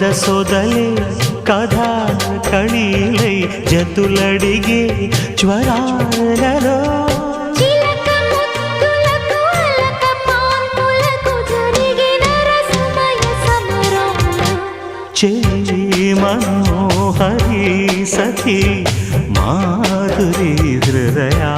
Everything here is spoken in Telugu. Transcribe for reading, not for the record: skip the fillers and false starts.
కథ సొదలే కథా కళీలై జతులడిగే జ్వరాలలో చెలి మనోహరి సఖి మాధురి హృదయా